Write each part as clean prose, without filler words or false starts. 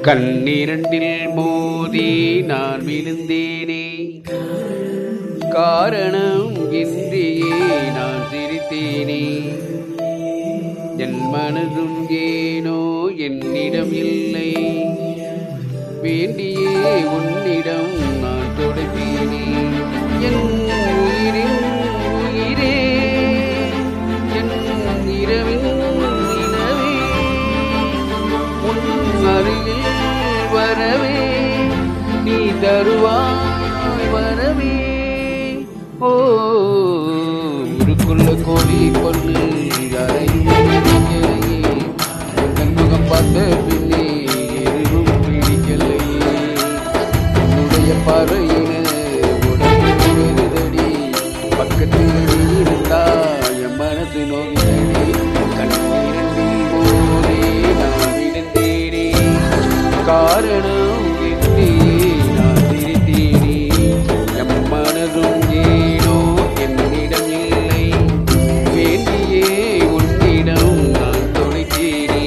கண்ணிரண்டில் மோதி நான் விழுந்தேனே, காரணம் இன்றியே நான் சிரித்தேனே. என் மனதும் ஏனோ என்னிடம் இல்லை, வேண்டியே உன்னிடம் நான் தொடுப்பேனே. என் உயிரின் உயிரே, என் இரவின் நிலவே, உன் அருகில் வரவே நீ தருவாய் வரவே. ஓ ஊருக்குள்ள கோடி பொண்ணு அறையும் கண்முகம் பார்த்த பின்னே எதுவும் பிடிக்கலையே. உன்னுடைய பார்வையின உடம்பு வெறுதடி, பக்கத்தில் நீ இருந்தா என் மனசு நோக்கினடி. கண்ணீரண்டில் போதே நான் விழுந்தேனே, காரணம் என்றே நான் சிரித்தேனே. என் மனதும் ஏனோ என்னிடம் இல்லை, வேண்டியே உன்னிடம் நான் தொலைத்தேனே.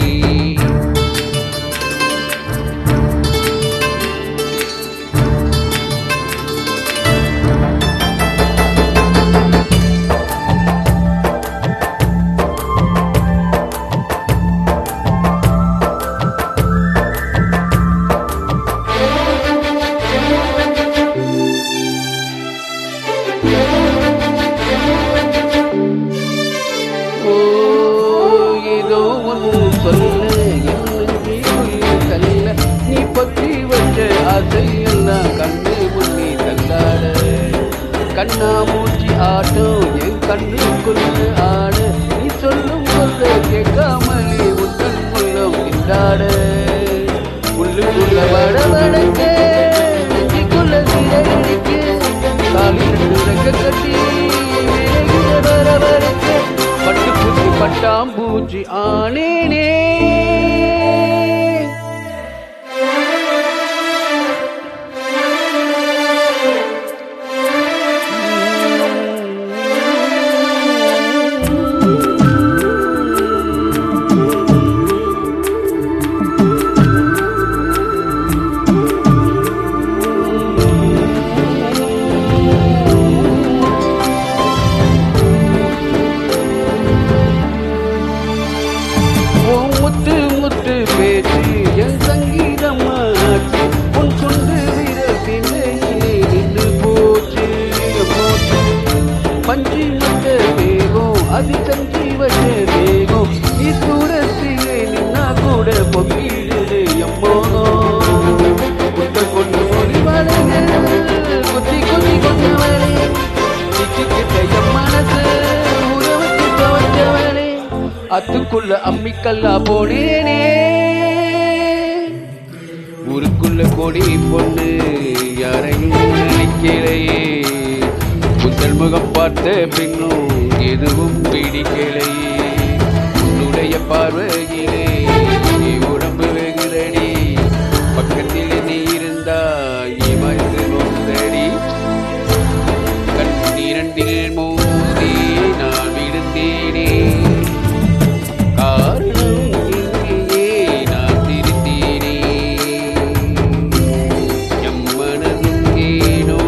ஏதோ ஒன்று சொல்ல என்ன கல்ல, நீ பற்றி வச்ச ஆசையெல்லாம் கண்ணு முன்னே தள்ளாட. கண்ணா மூச்சி ஆட்டம் என் கண்ணுக்குள்ள ஆட, நீ சொல்லும் சொல்ல கேட்காமலே உத்தன் உள்ளம் திண்டாட. உள்ளுக்குள்ள வடவடக்க நெஞ்சுக்குள்ள சிறையடிக்க, காலி ரெக்க கட்டி வரவரைக்க, பட்டுப்பூச்சி பட்டாம்பூச்சி ஆனேனே. முத்து முத்து பேச்சு என் சங்கீதமாச்சு, உன் கொண்டு விரத்திலே நின்று போச்சு போச்சு. பஞ்சி மட்ட வேகம் அது சஞ்சி வச்ச வேகம், நீ தூரத்திலே நின்னா கூட பொங்கிடுது எம்மோனோ. குத்த கொண்டு மொழி வளைகள் குத்தி குத்தி கொண்டவளே, நிச்சுக்கிட்ட என் மனசு உறவுக்கு துவச்சவளே. அத்துக்குள்ள அம்மிக்கல்லா போனேனே, ஊருக்குள்ள கொடி பொண்ணு யாரையும் நினைக்கலையே. புத்தல் முகம் பார்த்த பின்னும் எதுவும் பிடிக்கலையே. உன்னுடைய பார்வையிலே நீ உடம்பு வெகுதடி, பக்கத்தில் நீ இருந்தா மனசு நோக்குதடி. கண்ணீரண்டில் மோதி நான் விழுந்தேனே, காரணம் இங்கேயே நான் சிரித்தேனே. எம் மனதும் ஏனோ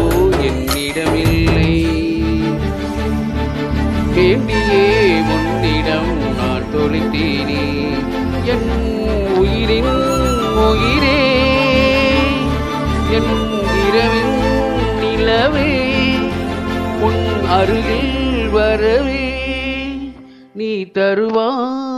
என்னிடமில்லை, வேண்டியே உன்னிடம் நான் தொலைத்தேனே. என் உயிரின் உயிரே, என் இரவின் நிலவே, உன் அருகில் வரவே நீ தருவாய்